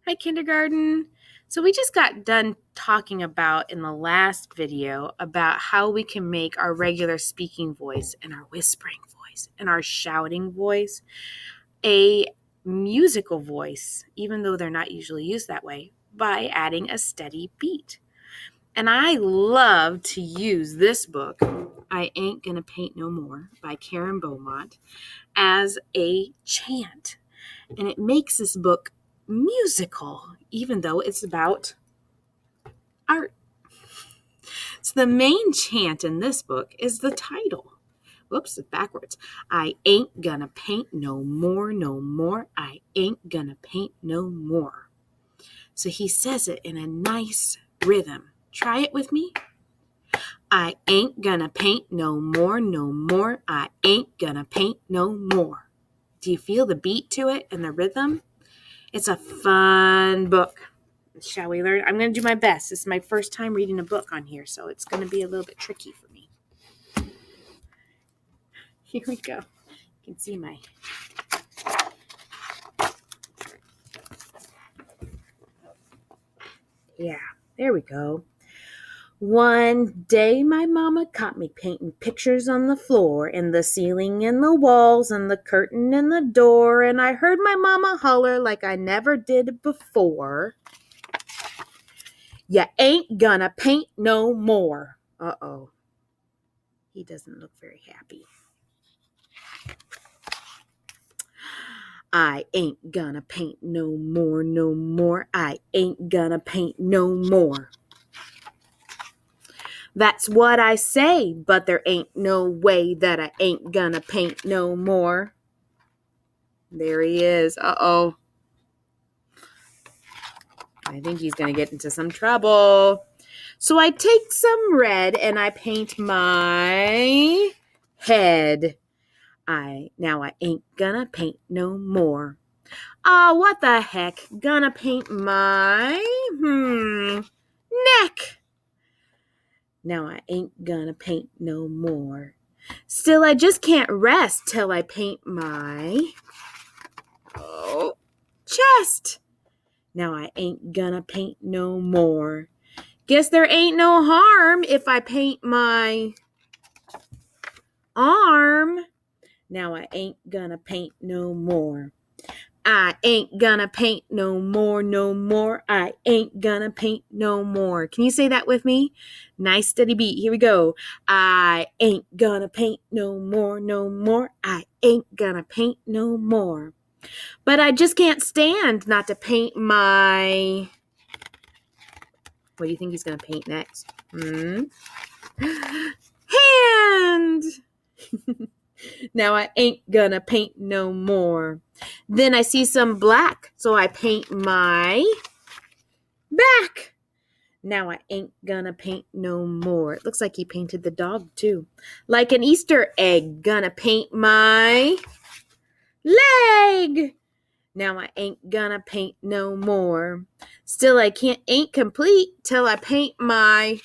Hi, kindergarten. So we just got done talking about in the last video about how we can make our regular speaking voice and our whispering voice and our shouting voice a musical voice, even though they're not usually used that way, by adding a steady beat. And I love to use this book, I Ain't Gonna Paint No More by Karen Beaumont, as a chant. And it makes this book musical, even though it's about art. So the main chant in this book is the title. Whoops, it's backwards. I ain't gonna paint no more, no more. I ain't gonna paint no more. So he says it in a nice rhythm. Try it with me. I ain't gonna paint no more, no more. I ain't gonna paint no more. Do you feel the beat to it and the rhythm? It's a fun book. Shall we learn? I'm going to do my best. This is my first time reading a book on here, so it's going to be a little bit tricky for me. Here we go. You can see my... Yeah, there we go. One day my mama caught me painting pictures on the floor and the ceiling and the walls and the curtain and the door, and I heard my mama holler like I never did before. You ain't gonna paint no more. Uh-oh. He doesn't look very happy. I ain't gonna paint no more, no more. I ain't gonna paint no more. That's what I say, but there ain't no way that I ain't gonna paint no more. There he is. Uh-oh. I think he's gonna get into some trouble. So I take some red and I paint my head. Now I ain't gonna paint no more. What the heck? Gonna paint my neck. Now I ain't gonna paint no more. Still, I just can't rest till I paint my chest. Now I ain't gonna paint no more. Guess there ain't no harm if I paint my arm. Now I ain't gonna paint no more. I ain't gonna paint no more, no more. I ain't gonna paint no more. Can you say that with me? Nice steady beat. Here we go. I ain't gonna paint no more, no more. I ain't gonna paint no more. But I just can't stand not to paint my... What do you think he's gonna paint next? Hand! Now I ain't gonna paint no more. Then I see some black, so I paint my back. Now I ain't gonna paint no more. It looks like he painted the dog too. Like an Easter egg, gonna paint my leg. Now I ain't gonna paint no more. Still I ain't complete till I paint my,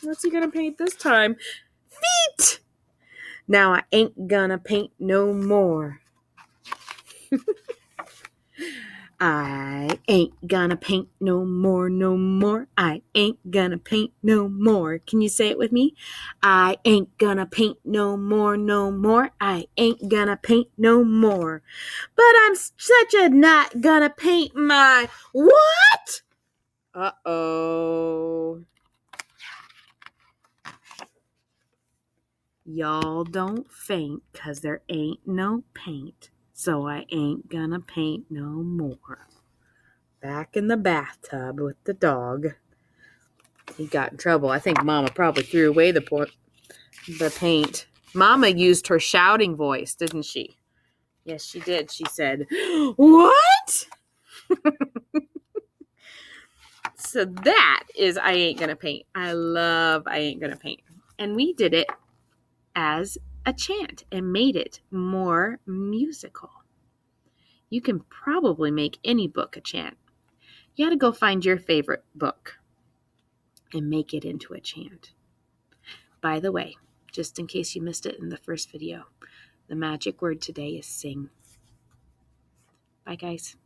what's he gonna paint this time? Feet! Now I ain't gonna paint no more. I ain't gonna paint no more, no more. I ain't gonna paint no more. Can you say it with me? I ain't gonna paint no more, no more. I ain't gonna paint no more. But I'm such a not gonna paint my what? Uh-oh. Y'all don't faint, 'cause there ain't no paint. So I ain't gonna paint no more. Back in the bathtub with the dog. He got in trouble. I think Mama probably threw away the paint. Mama used her shouting voice, didn't she? Yes, she did. She said, "What?" So that is I Ain't Gonna Paint. I love I Ain't Gonna Paint. And we did it as a chant and made it more musical. You can probably make any book a chant. You got to go find your favorite book and make it into a chant. By the way, just in case you missed it in the first video, the magic word today is sing. Bye, guys.